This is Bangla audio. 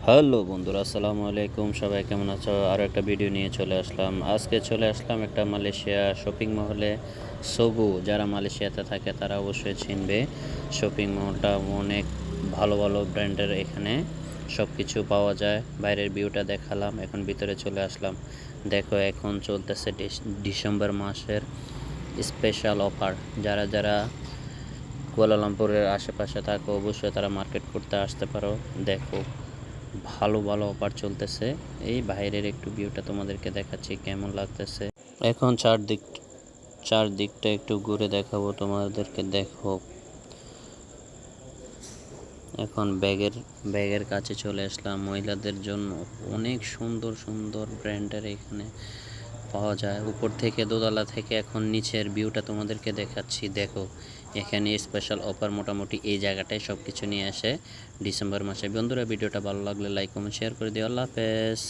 হ্যালো বন্ধুরা, আসসালামু আলাইকুম। সবাই কেমন আছো? আরও একটা ভিডিও নিয়ে চলে আসলাম। আজকে চলে আসলাম একটা মালয়েশিয়া শপিং মহলে, সোগু। যারা মালয়েশিয়াতে থাকে তারা অবশ্যই চিনবে। শপিং মলটা অনেক ভালো ভালো ব্র্যান্ডের এখানে সব কিছু পাওয়া যায়। বাইরের ভিউটা দেখালাম, এখন ভিতরে চলে আসলাম। দেখো, এখন চলতেছে ডিসেম্বর মাসের স্পেশাল অফার। যারা যারা কুয়ালালামপুরের আশেপাশে থাকো অবশ্যই তারা মার্কেট করতে আসতে পারো। দেখো, ভালো ভালো অফার চলতেছে। এই বাইরের একটু ভিউটা তোমাদেরকে দেখাচ্ছি কেমন লাগতেছে। এখন চারদিকটা একটু ঘুরে দেখাবো তোমাদেরকে। দেখো, এখন ব্যাগের কাছে চলে আসলাম। মহিলাদের জন্য অনেক সুন্দর সুন্দর ব্র্যান্ডের এখানে পাওয়া যায়। উপর থেকে, দোতলা থেকে এখন নিচের ভিউটা তোমাদেরকে দেখাচ্ছি। দেখো, এখানে স্পেশাল অফার মোটামুটি এই জায়গাটায় সব কিছু নিয়ে আসে ডিসেম্বর মাসে। বন্ধুরা, ভিডিওটা ভালো লাগলে লাইক কমেন্ট শেয়ার করে দিও। আল্লাহ হাফেজ।